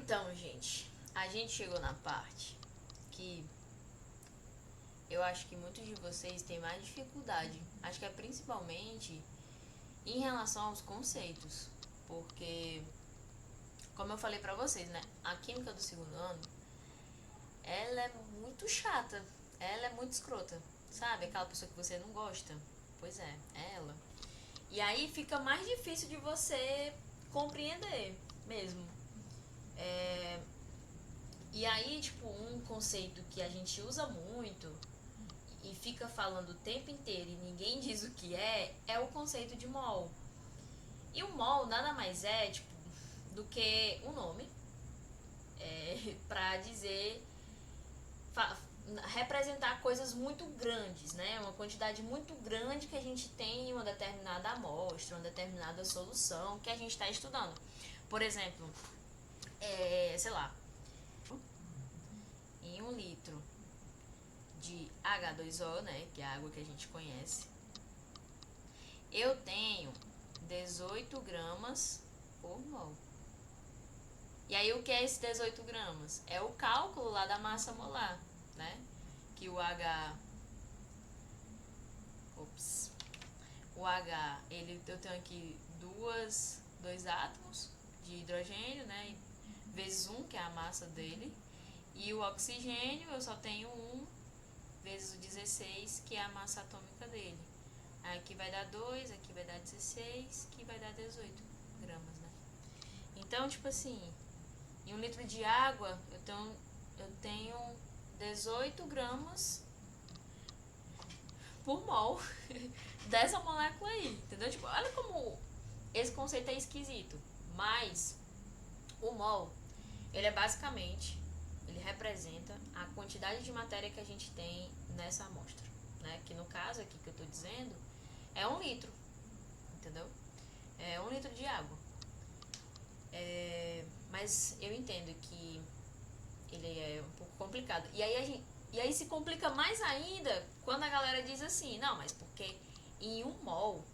Então, gente, a gente chegou na parte que eu acho que muitos de vocês têm mais dificuldade. Acho que é principalmente em relação aos conceitos, porque, como eu falei pra vocês, né, a química do segundo ano, ela é muito chata, ela é muito escrota, sabe? Aquela pessoa que você não gosta. Pois é ela. E aí fica mais difícil de você compreender mesmo. É, E aí, tipo, um conceito que a gente usa muito e fica falando o tempo inteiro e ninguém diz o que é o conceito de mol. E o mol nada mais é, tipo, do que um nome pra dizer, representar coisas muito grandes, né? Uma quantidade muito grande que a gente tem em uma determinada amostra, uma determinada solução que a gente está estudando. Por exemplo, sei lá, em 1 litro de H2O, né, que é a água que a gente conhece, eu tenho 18 gramas por mol. E aí o que é esse 18 gramas? É o cálculo lá da massa molar, né? Que o H... Ops. O H, eu tenho aqui dois átomos de hidrogênio, né? Vezes 1, que é a massa dele. E o oxigênio eu só tenho 1 vezes o 16, que é a massa atômica dele. Aqui vai dar 2, aqui vai dar 16, aqui vai dar 18 gramas, né? Então, tipo assim, em 1 litro de água, eu tenho 18 gramas por mol dessa molécula aí, entendeu? Tipo, olha como esse conceito é esquisito. Mas o mol, ele é basicamente, ele representa a quantidade de matéria que a gente tem nessa amostra, né? Que no caso aqui que eu tô dizendo é 1 litro, entendeu? É 1 litro de água. Mas eu entendo que ele é um pouco complicado. E aí se complica mais ainda quando a galera diz assim, não, mas porque em em um mol,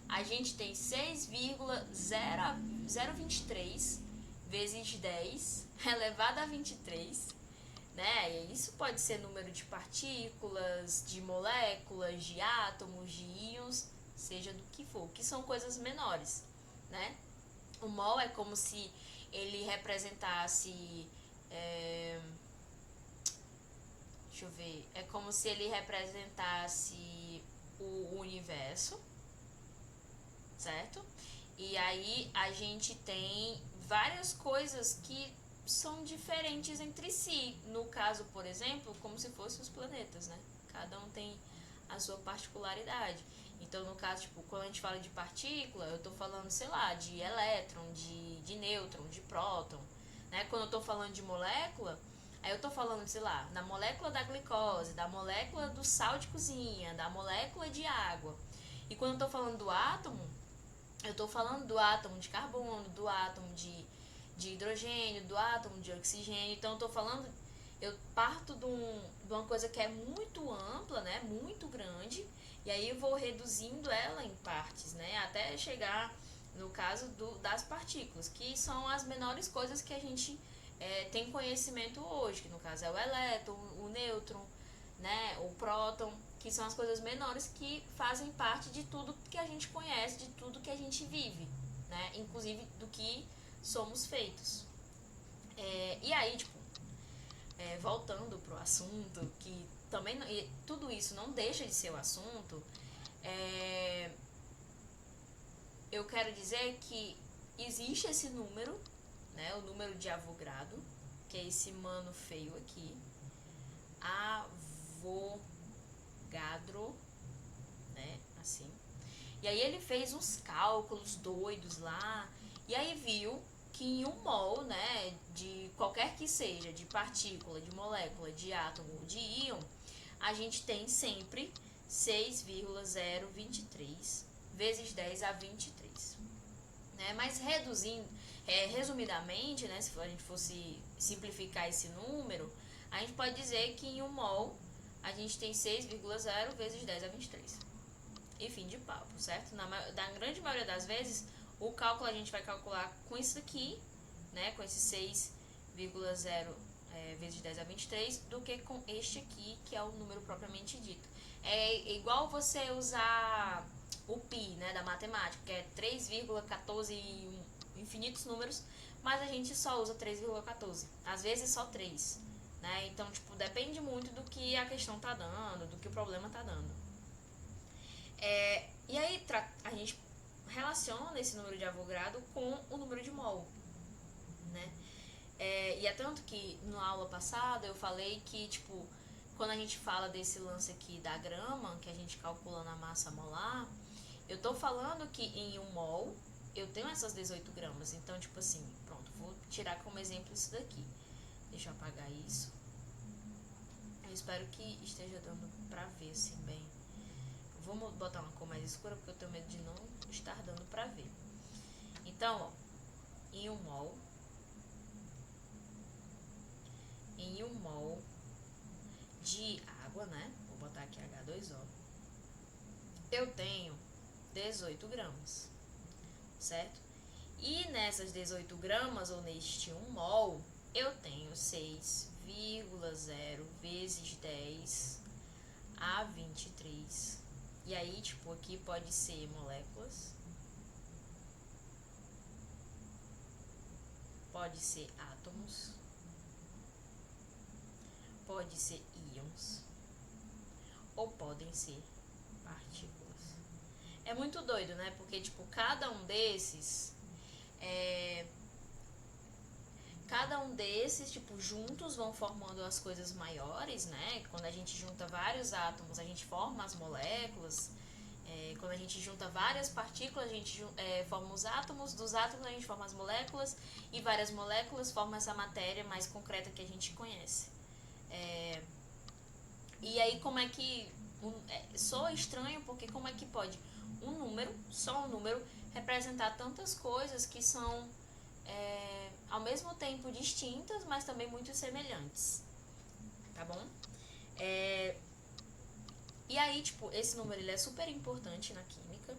a gente tem 6,023 vezes 10 elevado a 23, né? E isso pode ser número de partículas, de moléculas, de átomos, de íons, seja do que for, que são coisas menores, né? O mol é como se ele representasse. É, deixa eu ver. É como se ele representasse o universo, certo? E aí a gente tem várias coisas que são diferentes entre si. No caso, por exemplo, como se fossem os planetas, né? Cada um tem a sua particularidade. Então, no caso, tipo, quando a gente fala de partícula, eu tô falando, sei lá, de elétron, de nêutron, de próton, né? Quando eu tô falando de molécula, aí eu tô falando, sei lá, da molécula da glicose, da molécula do sal de cozinha, da molécula de água. E quando eu tô falando do átomo, eu tô falando do átomo de carbono, do átomo de hidrogênio, do átomo de oxigênio. Então eu tô falando, eu parto de uma coisa que é muito ampla, né? Muito grande. E aí eu vou reduzindo ela em partes, né? Até chegar no caso das partículas, que são as menores coisas que a gente tem conhecimento hoje, que no caso é o elétron, o nêutron, né, o próton, que são as coisas menores que fazem parte de tudo que a gente conhece, de tudo que a gente vive, né, inclusive do que somos feitos. E aí, tipo, voltando pro assunto, que também tudo isso não deixa de ser o assunto, eu quero dizer que existe esse número, né, o número de Avogadro, que é esse mano feio aqui, Avogadro, né, assim. E aí ele fez uns cálculos doidos lá, e aí viu que em 1 mol, né, de qualquer que seja, de partícula, de molécula, de átomo, de íon, a gente tem sempre 6,023 vezes 10 a 23. Né? Mas resumidamente, né, se a gente fosse simplificar esse número, a gente pode dizer que em 1 mol a gente tem 6,0 vezes 10 a 23. E fim de papo, certo? Na grande maioria das vezes, o cálculo a gente vai calcular com isso aqui, né, com esse 6,0 vezes 10 a 23, do que com este aqui, que é o número propriamente dito. É igual você usar o pi, né, da matemática, que é 3,14 e infinitos números, mas a gente só usa 3,14, às vezes só 3, né? Então, tipo, depende muito do que a questão tá dando, do que o problema tá dando. E aí a gente relaciona esse número de Avogadro com o número de mol, né? E é tanto que na aula passada eu falei que, tipo, quando a gente fala desse lance aqui da grama, que a gente calcula na massa molar, eu tô falando que em 1 mol eu tenho essas 18 gramas. Então, tipo assim, pronto, vou tirar como exemplo isso daqui. Deixa eu apagar isso. Eu espero que esteja dando pra ver, assim, bem. Vou botar uma cor mais escura, porque eu tenho medo de não estar dando pra ver. Então, ó, em 1 mol de água, né? Vou botar aqui H2O. Eu tenho 18 gramas, certo? E nessas 18 gramas, ou neste 1 mol, eu tenho 6,0 vezes 10 a 23. E aí, tipo, aqui pode ser moléculas, pode ser átomos, pode ser íons, ou podem ser partículas. É muito doido, né? Porque, tipo, cada um desses, tipo, juntos vão formando as coisas maiores, né? Quando a gente junta vários átomos, a gente forma as moléculas. Quando a gente junta várias partículas, a gente forma os átomos. Dos átomos a gente forma as moléculas. E várias moléculas formam essa matéria mais concreta que a gente conhece. E aí, como é que... soa estranho, porque como é que pode um número, só um número, representar tantas coisas que são ao mesmo tempo distintas, mas também muito semelhantes, tá bom? E aí, tipo, esse número ele é super importante na química,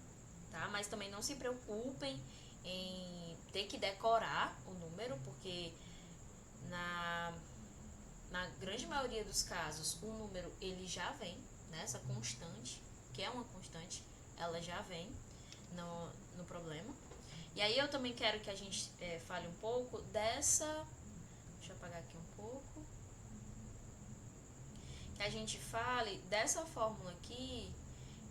tá? Mas também não se preocupem em ter que decorar o número, porque na grande maioria dos casos o número ele já vem, né? Essa constante, que é uma constante, ela já vem no problema. E aí eu também quero que a gente fale um pouco dessa... Deixa eu apagar aqui um pouco. Que a gente fale dessa fórmula aqui,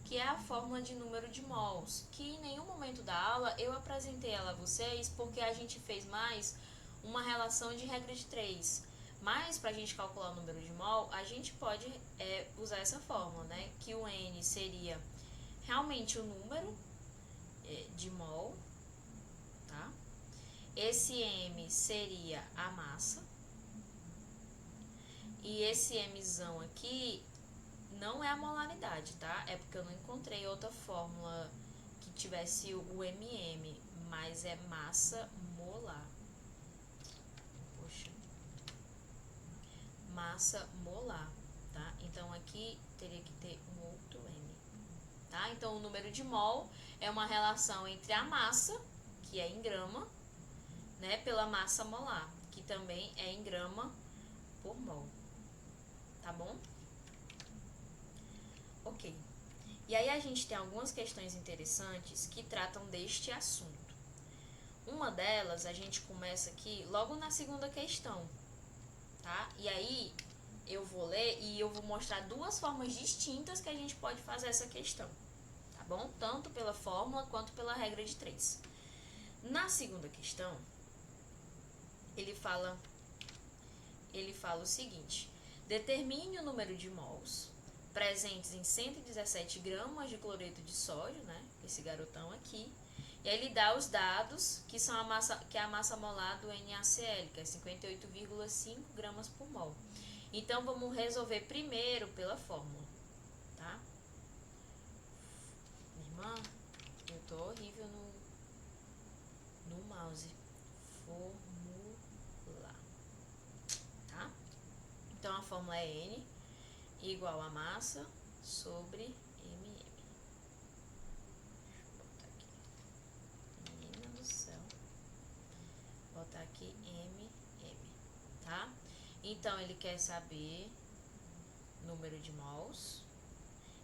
que é a fórmula de número de mols, que em nenhum momento da aula eu apresentei ela a vocês, porque a gente fez mais uma relação de regra de 3. Mas para a gente calcular o número de mol, a gente pode usar essa fórmula, né? Que o N seria realmente o número de mol, tá? Esse M seria a massa. E esse Mzão aqui não é a molaridade, tá? É porque eu não encontrei outra fórmula que tivesse o MM, mas é massa molar. Poxa. Massa molar, tá? Então aqui teria que ter um outro M, tá? Então o número de mol é uma relação entre a massa, que é em grama, né, pela massa molar, que também é em grama por mol, tá bom? Ok. E aí a gente tem algumas questões interessantes que tratam deste assunto. Uma delas, a gente começa aqui logo na segunda questão, tá? E aí eu vou ler e eu vou mostrar duas formas distintas que a gente pode fazer essa questão, tá bom? Tanto pela fórmula quanto pela regra de 3. Na segunda questão, ele fala o seguinte: determine o número de mols presentes em 117 gramas de cloreto de sódio, né? Esse garotão aqui. E aí ele dá os dados, que são que é a massa molar do NaCl, que é 58,5 gramas por mol. Então, vamos resolver primeiro pela fórmula, tá? Minha irmã, eu tô horrível no mouse. Fórmula, tá? Então, a fórmula é N igual a massa sobre MM. Deixa eu botar aqui. Menina do céu. Botar aqui M, tá? Então, ele quer saber número de mols.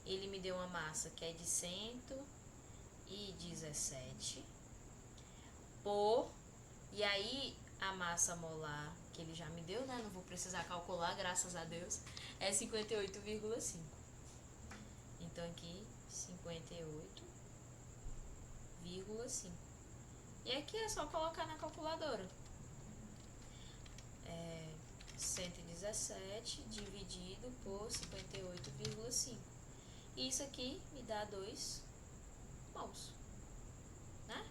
Ele me deu uma massa que é de 117 por... E aí, a massa molar que ele já me deu, né? Não vou precisar calcular, graças a Deus. É 58,5. Então, aqui, 58,5. E aqui é só colocar na calculadora. 117 dividido por 58,5. E isso aqui me dá 2 mols, né?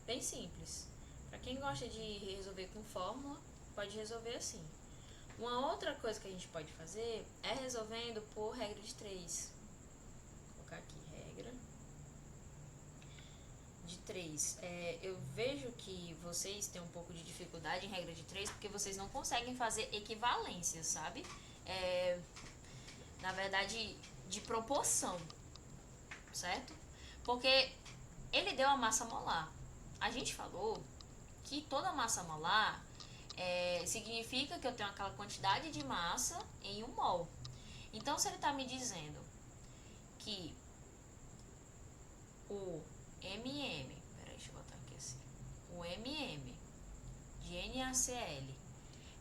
Bem simples. Para quem gosta de resolver com fórmula, pode resolver assim. Uma outra coisa que a gente pode fazer é resolvendo por regra de 3. Vou colocar aqui, regra de 3. Eu vejo que vocês têm um pouco de dificuldade em regra de 3 porque vocês não conseguem fazer equivalências, sabe? Na verdade, de proporção, certo? Porque ele deu a massa molar. A gente falou que toda massa molar significa que eu tenho aquela quantidade de massa em 1 mol. Então, se ele está me dizendo que o peraí, deixa eu botar aqui assim, o de NaCl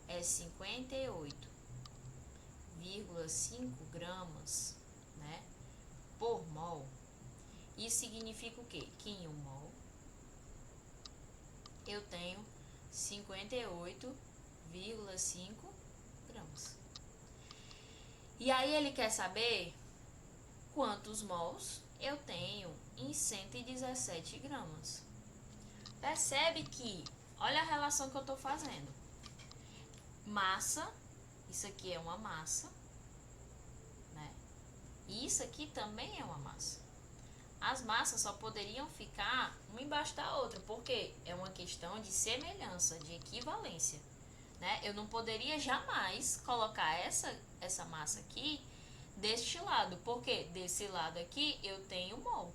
é 58,5 gramas, né, por mol. Isso significa o quê? Que em 1 mol eu tenho 58,5 gramas. E aí ele quer saber quantos mols eu tenho em 117 gramas. Percebe que, olha a relação que eu estou fazendo. Massa, isso aqui é uma massa, né? E isso aqui também é uma massa. As massas só poderiam ficar uma embaixo da outra, porque é uma questão de semelhança, de equivalência, né? Eu não poderia jamais colocar essa massa aqui deste lado, porque desse lado aqui eu tenho mol.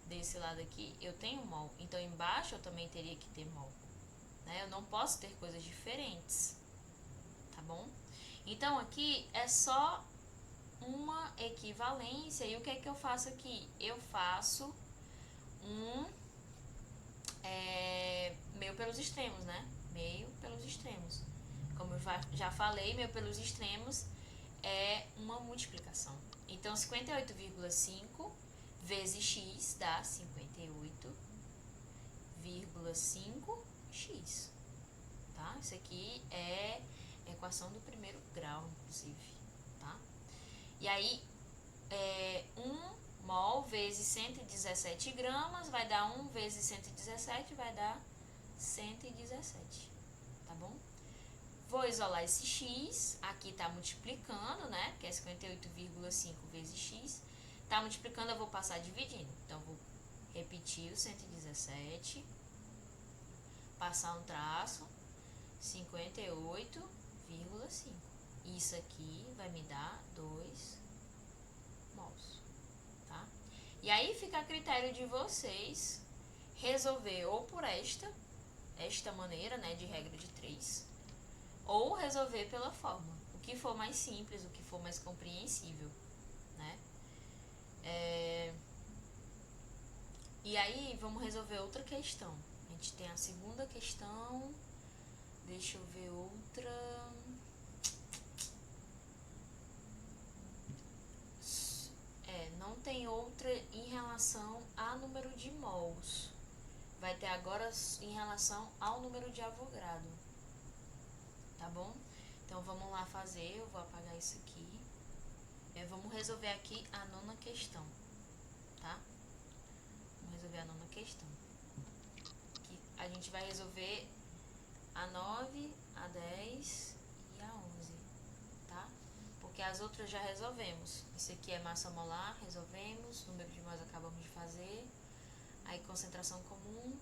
Desse lado aqui eu tenho mol. Então embaixo eu também teria que ter mol, né? Eu não posso ter coisas diferentes, tá bom? Então aqui é só uma equivalência. E o que é que eu faço aqui? Eu faço meio pelos extremos, né? Meio pelos extremos. Como eu já falei, meio pelos extremos é uma multiplicação. Então, 58,5 vezes x dá 58,5x, tá? Isso aqui é a equação do primeiro grau, inclusive, tá? E aí, 1 mol vezes 117 gramas vai dar 1 vezes 117, vai dar 117, tá bom? Vou isolar esse x, aqui tá multiplicando, né? Que é 58,5 vezes x. Tá multiplicando, eu vou passar dividindo. Então, vou repetir o 117, passar um traço, 58,5. Isso aqui vai me dar 2 mols, tá? E aí fica a critério de vocês resolver ou por esta maneira, né, de regra de 3, ou resolver pela fórmula, o que for mais simples, o que for mais compreensível, né? E aí vamos resolver outra questão. A gente tem a segunda questão, deixa eu ver outra. Não tem outra em relação a número de mols. Vai ter agora em relação ao número de Avogadro, tá bom? Então vamos lá fazer, eu vou apagar isso aqui. Vamos resolver aqui a 9ª questão, tá? Vamos resolver a 9ª questão. Aqui a gente vai resolver a 9, a 10 e a 11, tá? Porque as outras já resolvemos. Isso aqui é massa molar, resolvemos. Número de mols acabamos de fazer. Aí concentração comum.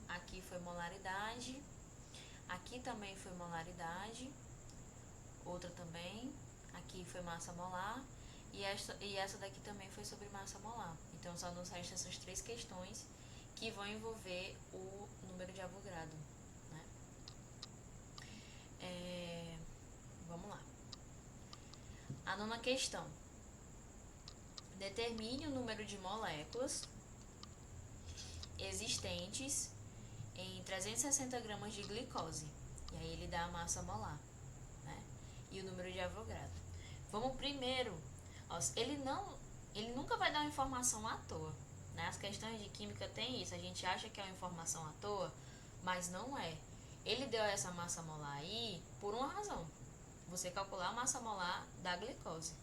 Aqui foi molaridade. Aqui também foi molaridade. Outra também. Aqui foi massa molar. E essa daqui também foi sobre massa molar. Então só nos restam essas 3 questões que vão envolver o número de nona questão. Determine o número de moléculas existentes em 360 gramas de glicose. E aí ele dá a massa molar, né? E o número de Avogadro. Vamos primeiro. Ele nunca vai dar uma informação à toa, né? As questões de química tem isso. A gente acha que é uma informação à toa, mas não é. Ele deu essa massa molar aí por uma razão. Você calcular a massa molar da glicose.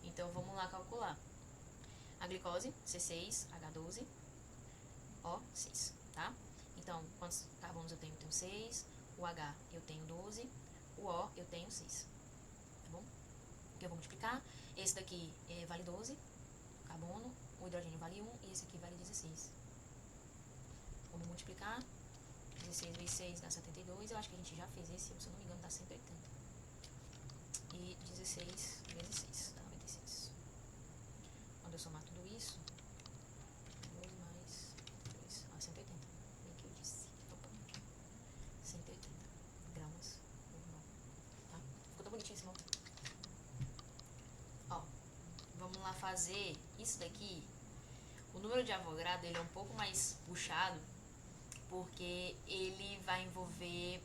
Então vamos lá calcular. A glicose, C6H12, O6, tá? Então, quantos carbonos eu tenho? Eu tenho 6. O H eu tenho 12. O O eu tenho 6. Tá bom? Eu vou multiplicar. Esse daqui vale 12 carbono. O hidrogênio vale 1. E esse aqui vale 16. Vamos multiplicar. 16 vezes 6 dá 72. Eu acho que a gente já fez esse. Se eu não me engano, dá 180. E 16 vezes 6 dá 96. Quando eu somar tudo isso, 2 mais 2, 180. Bem que eu disse. Opa. 180 gramas por mol. Tá? Ficou tão bonitinho esse mol. Ó, vamos lá fazer isso daqui. O número de Avogadro, ele é um pouco mais puxado, porque ele vai envolver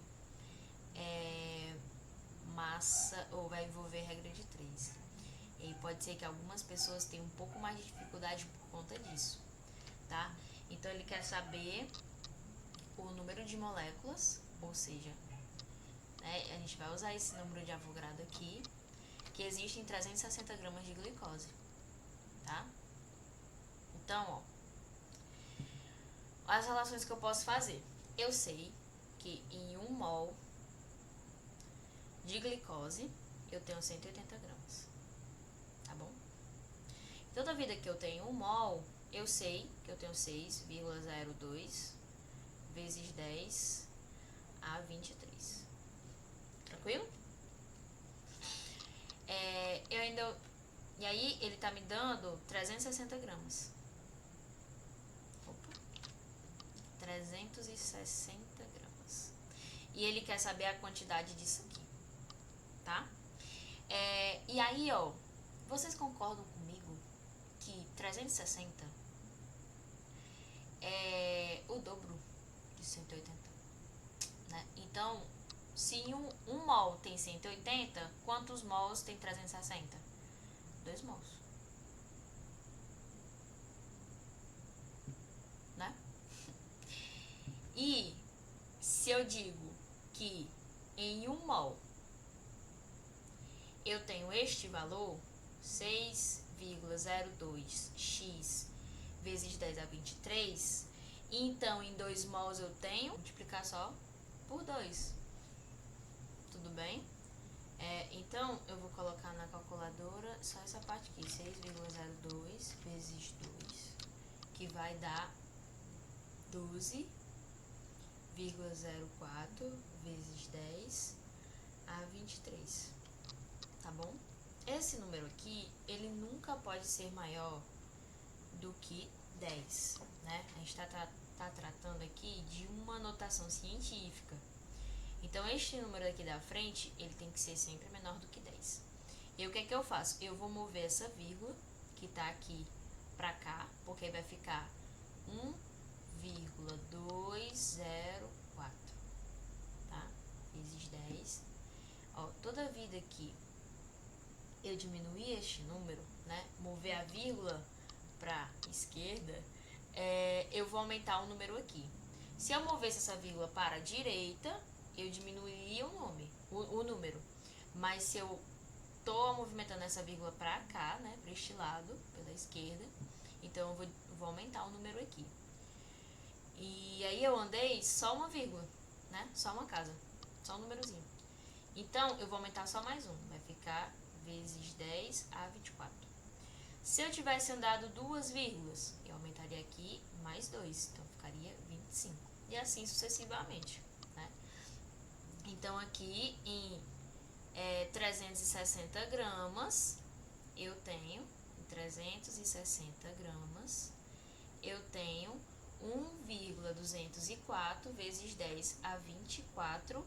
massa, ou vai envolver regra de 3. E pode ser que algumas pessoas tenham um pouco mais de dificuldade por conta disso, tá? Então ele quer saber o número de moléculas, ou seja, né, a gente vai usar esse número de Avogadro aqui, que existe em 360 gramas de glicose, tá? Então, ó, as relações que eu posso fazer. Eu sei que em 1 mol de glicose eu tenho 180 gramas, tá bom? Toda vida que eu tenho 1 mol, eu sei que eu tenho 6,02 vezes 10 a 23. Tranquilo? E aí ele tá me dando 360 gramas. Opa. 360 gramas. E ele quer saber a quantidade disso aqui, tá? E aí, ó, vocês concordam comigo que 360 é o dobro de 180, né? Então, se um mol tem 180, quantos mols tem 360? 2 mols, né? E se eu digo que em 1 mol eu tenho este valor, 6,02x vezes 10 a 23, então em 2 mols eu tenho, vou multiplicar só por 2, tudo bem? Então eu vou colocar na calculadora só essa parte aqui, 6,02 vezes 2, que vai dar 12,04 vezes 10 a 23. Tá bom? Esse número aqui, ele nunca pode ser maior do que 10, né? A gente tá tratando aqui de uma notação científica. Então, este número aqui da frente, ele tem que ser sempre menor do que 10. E o que é que eu faço? Eu vou mover essa vírgula, que tá aqui, pra cá, porque vai ficar 1,204, tá? Vezes 10. Ó, toda vida que eu diminuir este número, né, mover a vírgula para esquerda, eu vou aumentar o número aqui. Se eu movesse essa vírgula para a direita, eu diminuiria o número. Mas se eu tô movimentando essa vírgula para cá, né, para este lado, pela esquerda, então eu vou aumentar o número aqui. E aí eu andei só uma vírgula, né, só uma casa, só um númerozinho. Então eu vou aumentar só mais um, vai ficar vezes 10 a 24. Se eu tivesse andado 2 vírgulas, eu aumentaria aqui mais 2, então ficaria 25. E assim sucessivamente, né? Então aqui em 360 gramas, eu tenho 1,204 vezes 10 a 24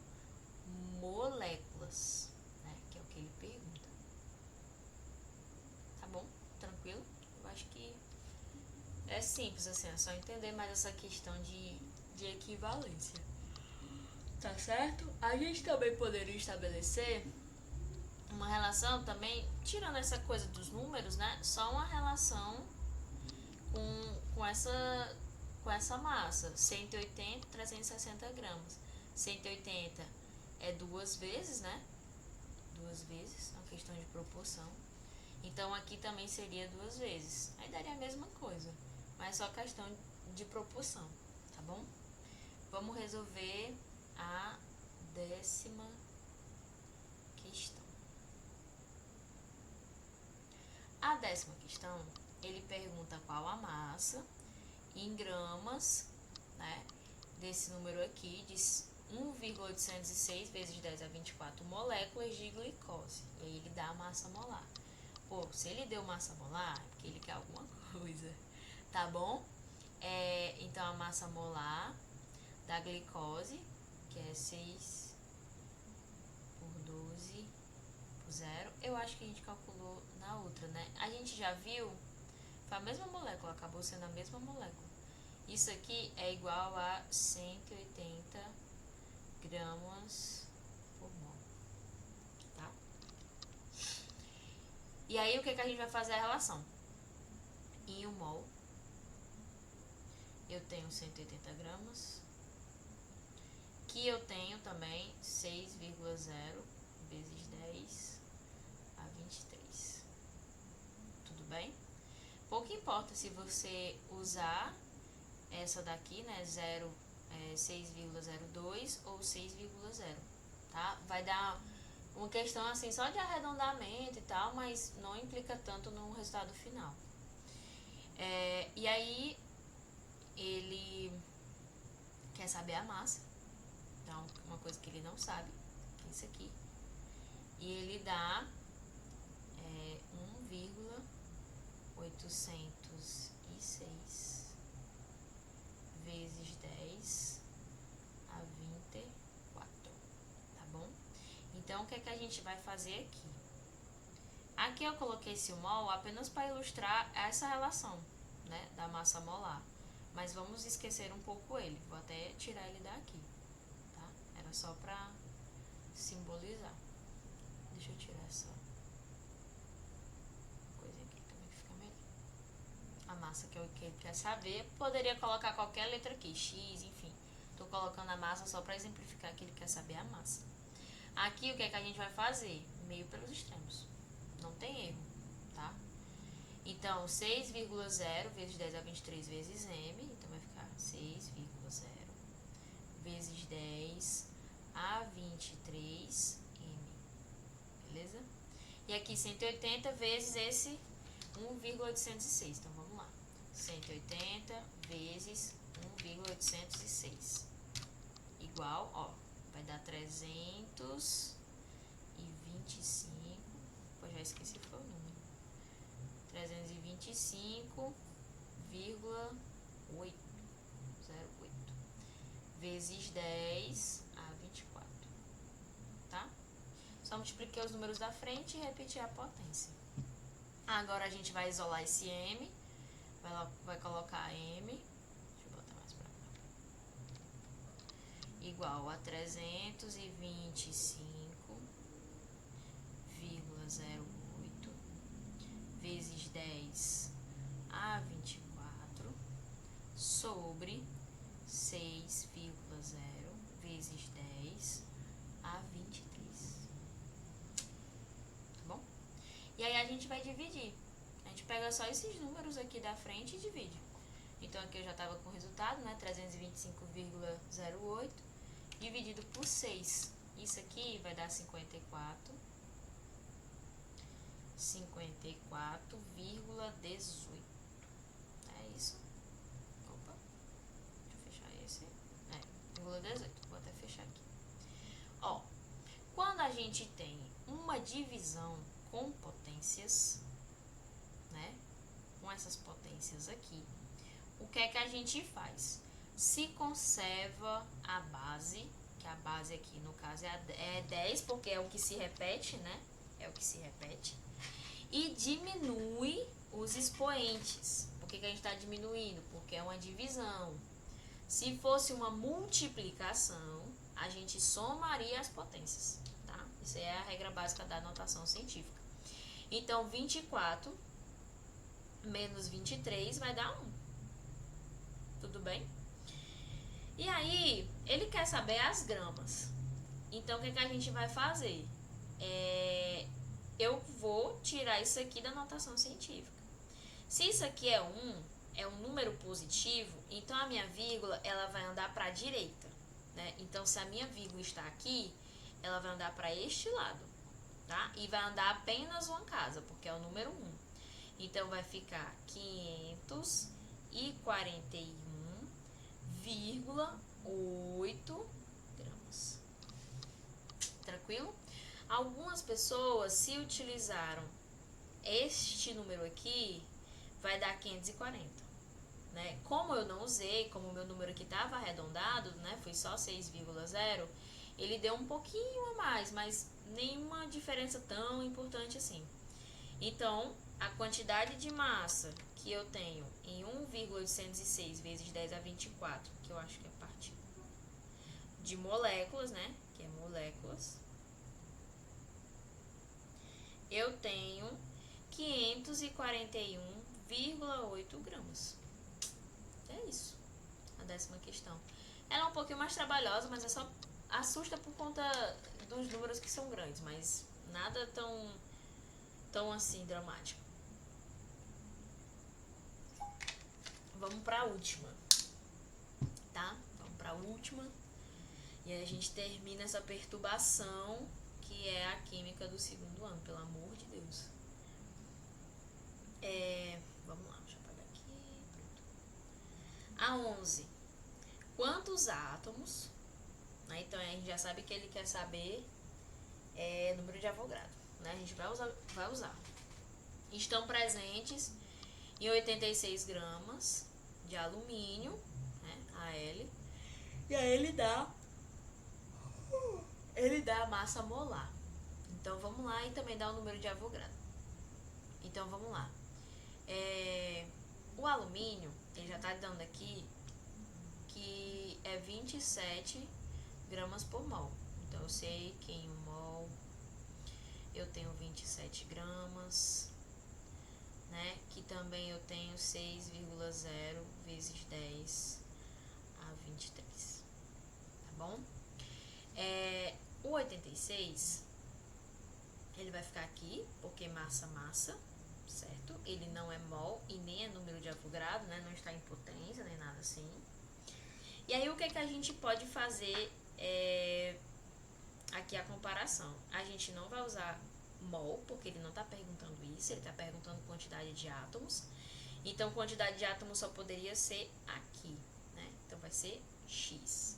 moléculas, né? Que é o que ele pergunta. acho que é simples, assim, é só entender mais essa questão de equivalência. Tá certo? A gente também poderia estabelecer uma relação também, tirando essa coisa dos números, né? Só uma relação com essa massa, 180, 360 gramas. 180 é duas vezes, né? Duas vezes, é uma questão de proporção. Então aqui também seria duas vezes. Aí daria a mesma coisa, mas só questão de proporção, tá bom? Vamos resolver a 10ª questão. A 10ª questão, ele pergunta qual a massa em gramas, né, desse número aqui, de 1,806 vezes 10 a 24 moléculas de glicose. E aí ele dá a massa molar. Pô, se ele deu massa molar, é porque ele quer alguma coisa, tá bom? Então a massa molar da glicose, que é 6 por 12 por 0. Eu acho que a gente calculou na outra, né? A gente já viu, foi a mesma molécula, acabou sendo a mesma molécula. Isso aqui é igual a 180 gramas por mol, tá? E aí o que a gente vai fazer a relação? Em 1 mol, eu tenho 180 gramas, que eu tenho também 6,0 vezes 10 a 23. Tudo bem? Pouco importa se você usar essa daqui, né, 6,02 ou 6,0, tá? Vai dar uma questão assim só de arredondamento e tal, mas não implica tanto no resultado final. E aí ele quer saber a massa, então uma coisa que ele não sabe, que é isso aqui, e ele dá 1,806 vezes 10 a 24, tá bom? Então, o que é que a gente vai fazer aqui? Aqui eu coloquei esse mol apenas para ilustrar essa relação, né, da massa molar. Mas vamos esquecer um pouco ele. Vou até tirar ele daqui, tá? Era só para simbolizar. Deixa eu tirar essa coisa aqui também que fica melhor. A massa que eu quer saber, poderia colocar qualquer letra aqui, X, enfim. Tô colocando a massa só para exemplificar que ele quer saber a massa. Aqui o que é que a gente vai fazer? Meio pelos extremos. Não tem erro, tá? Então, 6,0 vezes 10 a 23 vezes m, então vai ficar 6,0 vezes 10 a 23 m, beleza? E aqui 180 vezes esse 1,806, então vamos lá. 180 vezes 1,806 igual, ó, vai dar 325, pô, já esqueci qual foi o número, 325,08 vezes 10 a 24, tá? Só multipliquei os números da frente e repetir a potência. Agora a gente vai isolar esse m, vai colocar m, deixa eu botar mais pra cá, igual a 325,08 vezes 10 a 24 sobre 6,0 vezes 10 a 23. Tá bom? E aí a gente vai dividir. A gente pega só esses números aqui da frente e divide. Então aqui eu já estava com o resultado, né? 325,08 dividido por 6. Isso aqui vai dar 54,18. É isso. Opa. Deixa eu fechar esse. 0,18. Vou até fechar aqui. Ó, quando a gente tem uma divisão com potências, né? Com essas potências aqui, o que é que a gente faz? Se conserva a base, que a base aqui no caso é 10, porque é o que se repete, né? É o que se repete. E diminui os expoentes. Por que a gente está diminuindo? Porque é uma divisão. Se fosse uma multiplicação, a gente somaria as potências, tá? Isso é a regra básica da notação científica. Então, 24 menos 23 vai dar 1. Tudo bem? E aí, ele quer saber as gramas. Então, o que a gente vai fazer? Eu vou tirar isso aqui da notação científica. Se isso aqui é um número positivo, então a minha vírgula ela vai andar para a direita, né? Então, se a minha vírgula está aqui, ela vai andar para este lado, tá? E vai andar apenas uma casa, porque é o número 1. Então, vai ficar 541,8 gramas. Tranquilo? Algumas pessoas, se utilizaram este número aqui, vai dar 540, né? Como eu não usei, como o meu número aqui estava arredondado, né? Foi só 6,0, ele deu um pouquinho a mais, mas nenhuma diferença tão importante assim. Então, a quantidade de massa que eu tenho em 1,806 vezes 10 a 24, que eu acho que é parte de moléculas, né? Que é moléculas. Eu tenho 541,8 gramas. É isso, a 10ª questão. Ela é um pouquinho mais trabalhosa, mas é só assusta por conta dos números que são grandes, mas nada tão assim dramático. Vamos para a última, tá? Vamos para a última. E aí a gente termina essa perturbação que é a química do 2º ano, pelo amor de Deus. Vamos lá, deixa eu apagar aqui. Pronto. A 11. Quantos átomos? Então a gente já sabe que ele quer saber número de Avogadro, né? A gente vai usar. Estão presentes em 86 gramas de alumínio, né? Al. E aí ele dá a massa molar. Então vamos lá, e também dá o número de Avogadro. Então vamos lá. O alumínio, ele já está dando aqui que é 27 gramas por mol. Então eu sei que em 1 mol eu tenho 27 gramas, né? Que também eu tenho 6,0 vezes 10 a 23. Tá bom? O 86, ele vai ficar aqui, porque massa, certo? Ele não é mol e nem é número de Avogadro, né? Não está em potência, nem nada assim. E aí, o que a gente pode fazer aqui a comparação? A gente não vai usar mol, porque ele não está perguntando isso, ele está perguntando quantidade de átomos. Então, quantidade de átomos só poderia ser aqui, né? Então, vai ser X,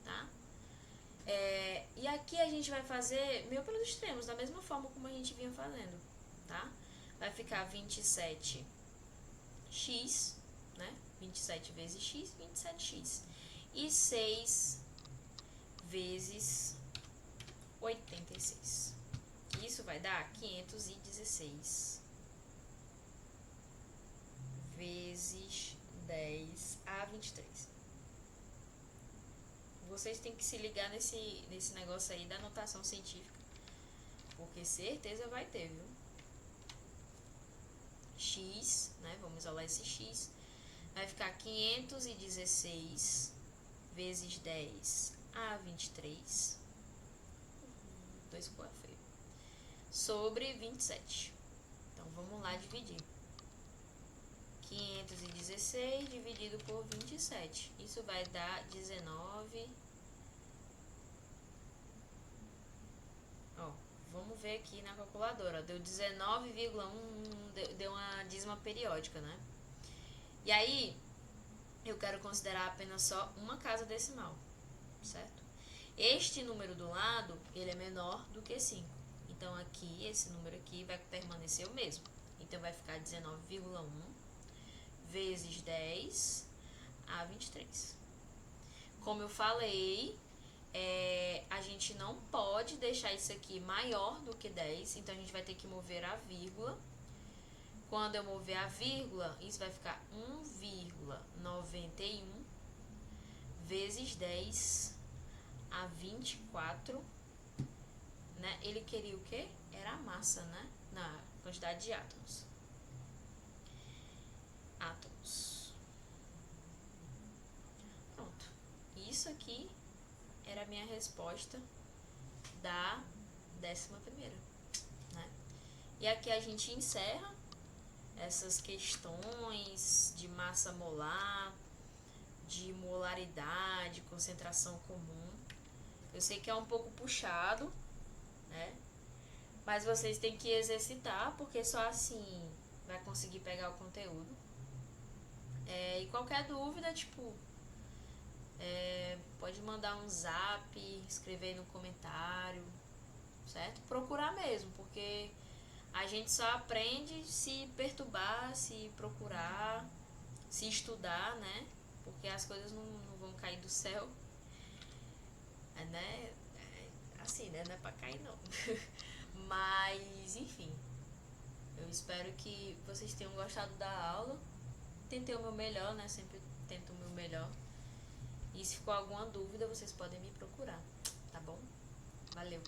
tá? E aqui a gente vai fazer meio pelos extremos, da mesma forma como a gente vinha fazendo, tá? Vai ficar 27x, né? 27 vezes x, 27x. E 6 vezes 86. Isso vai dar 516 vezes 10 a 23. Vocês têm que se ligar nesse negócio aí da notação científica, porque certeza vai ter, viu? X, né? Vamos isolar esse X. Vai ficar 516 vezes 10 a 23. 2 ficou feio. Sobre 27. Então, vamos lá dividir. 516 dividido por 27. Isso vai dar 19. Ó, vamos ver aqui na calculadora. Deu 19,1, deu uma dízima periódica, né? E aí, eu quero considerar apenas só uma casa decimal, certo? Este número do lado, ele é menor do que 5. Então, aqui, esse número aqui vai permanecer o mesmo. Então, vai ficar 19,1 vezes 10 a 23. Como eu falei, a gente não pode deixar isso aqui maior do que 10, então a gente vai ter que mover a vírgula. Quando eu mover a vírgula, isso vai ficar 1,91 vezes 10 a 24, né? Ele queria o quê? Era a massa, né? Na quantidade de átomos. Pronto. Isso aqui era a minha resposta da 11ª, né? E aqui a gente encerra essas questões de massa molar, de molaridade, concentração comum. Eu sei que é um pouco puxado, né? Mas vocês têm que exercitar, porque só assim vai conseguir pegar o conteúdo. E qualquer dúvida, tipo, pode mandar um zap, escrever no comentário, certo? Procurar mesmo, porque a gente só aprende se perturbar, se procurar, se estudar, né? Porque as coisas não vão cair do céu, né? Assim, né? Não é pra cair, não. Mas, enfim, eu espero que vocês tenham gostado da aula. Tentei o meu melhor, né? Sempre tento o meu melhor. E se ficou alguma dúvida, vocês podem me procurar, tá bom? Valeu!